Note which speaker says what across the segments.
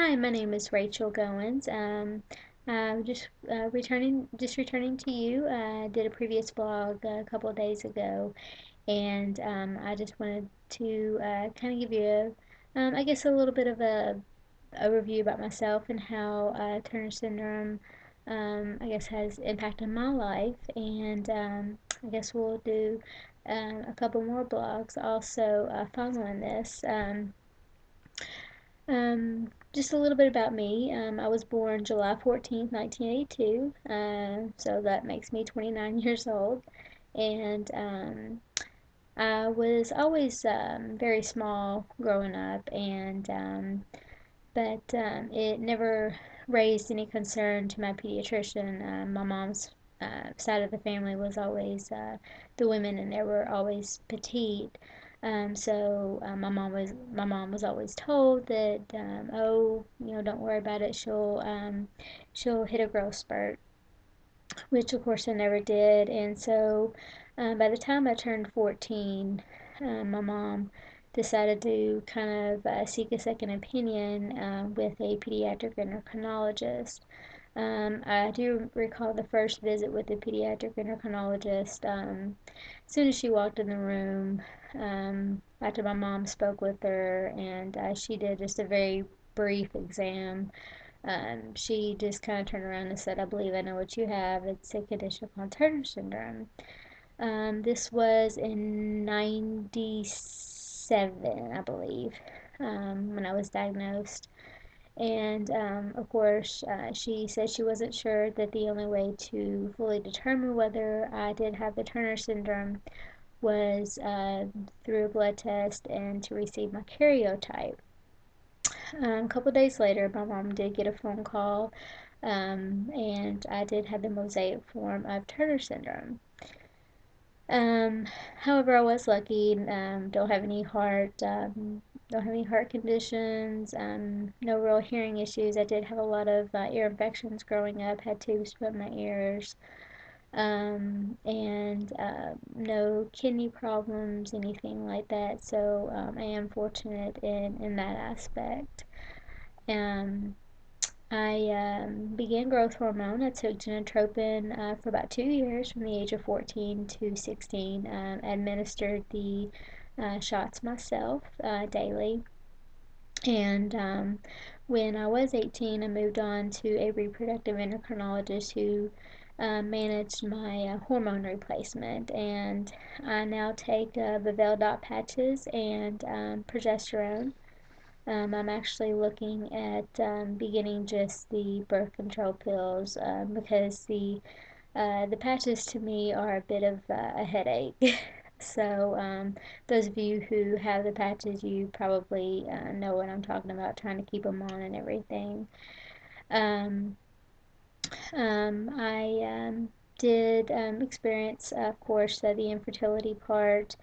Speaker 1: Hi, my name is Rachel Goins. I'm just returning to you. I did a previous blog a couple of days ago, and I just wanted to kind of give you, I guess, a little bit of a overview about myself and how Turner syndrome, I guess, has impacted my life. And I guess we'll do a couple more blogs also following this. Just a little bit about me. I was born July 14th, 1982, so that makes me 29 years old. And I was always very small growing up, and but it never raised any concern to my pediatrician. My mom's side of the family was always the women, and they were always petite. So my mom was always told that oh, don't worry about it. She'll hit a growth spurt, which of course I never did. And so by the time I turned 14, my mom decided to kind of seek a second opinion with a pediatric endocrinologist. I do recall the first visit with the pediatric endocrinologist. As soon as she walked in the room, after my mom spoke with her, and she did just a very brief exam. She just kind of turned around and said, "I believe I know what you have. It's a condition called Turner syndrome." This was in 97, I believe, when I was diagnosed. And of course, she said she wasn't sure that the only way to fully determine whether I did have the Turner syndrome was through a blood test and to receive my karyotype. A couple days later, my mom did get a phone call, and I did have the mosaic form of Turner syndrome. Um, However, I was lucky. Don't have any heart conditions. No real hearing issues. I did have a lot of ear infections growing up. Had tubes put in my ears. And no kidney problems, anything like that. So I am fortunate in that aspect. Um, I began growth hormone. I took genotropin for about 2 years from the age of 14 to 16. Administered the shots myself daily. And when I was 18, I moved on to a reproductive endocrinologist who managed my hormone replacement. And I now take Vivel dot patches and progesterone. I'm actually looking at beginning just the birth control pills because the patches to me are a bit of a headache. So those of you who have the patches, you probably know what I'm talking about, trying to keep them on and everything. Um, I did experience, of course, the infertility part,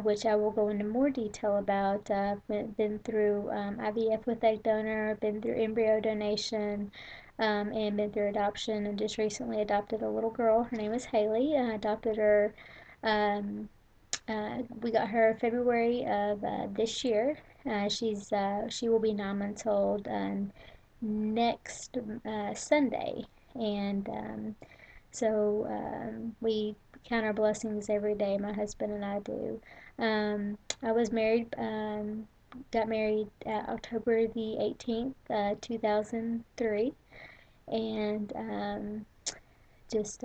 Speaker 1: which I will go into more detail about. Been through IVF with egg donor, been through embryo donation, and been through adoption, and just recently adopted a little girl. Her name is Haley. I adopted her. Um, we got her February of this year. She will be 9 months old next Sunday, and so we count our blessings every day. My husband and I do. I was married. Got married October the 18th, 2003, and just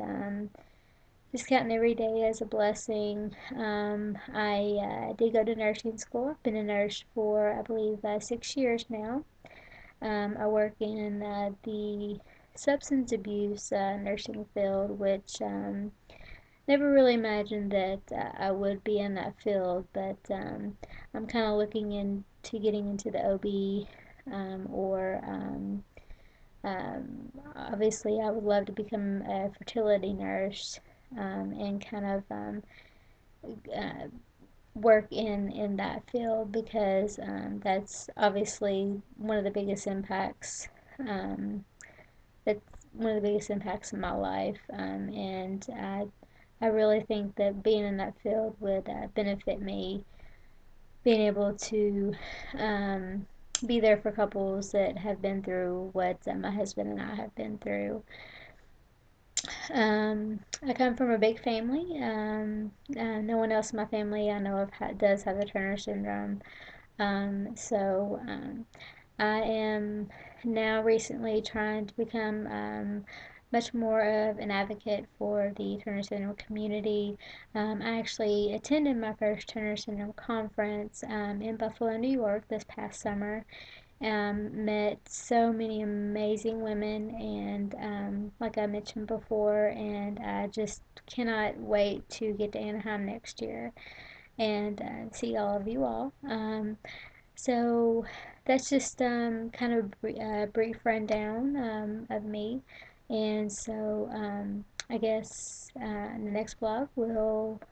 Speaker 1: just counting every day as a blessing. I did go to nursing school. I've been a nurse for, I believe, 6 years now. I work in the substance abuse nursing field, which never really imagined that I would be in that field, but I'm kind of looking into getting into the OB or obviously I would love to become a fertility nurse and kind of uh, work in that field because that's obviously one of the biggest impacts. That's one of the biggest impacts in my life, and I really think that being in that field would benefit me, being able to be there for couples that have been through what my husband and I have been through. I come from a big family. No one else in my family I know of does have the Turner syndrome. So I am now recently trying to become much more of an advocate for the Turner syndrome community. I actually attended my first Turner syndrome conference in Buffalo, New York this past summer. Met so many amazing women, and like I mentioned before, and I just cannot wait to get to Anaheim next year and see all of you all. So that's just kind of a brief rundown of me. And so I guess in the next vlog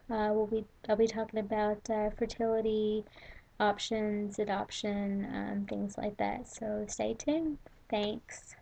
Speaker 1: I'll be talking about fertility options, adoption, things like that. So stay tuned. Thanks.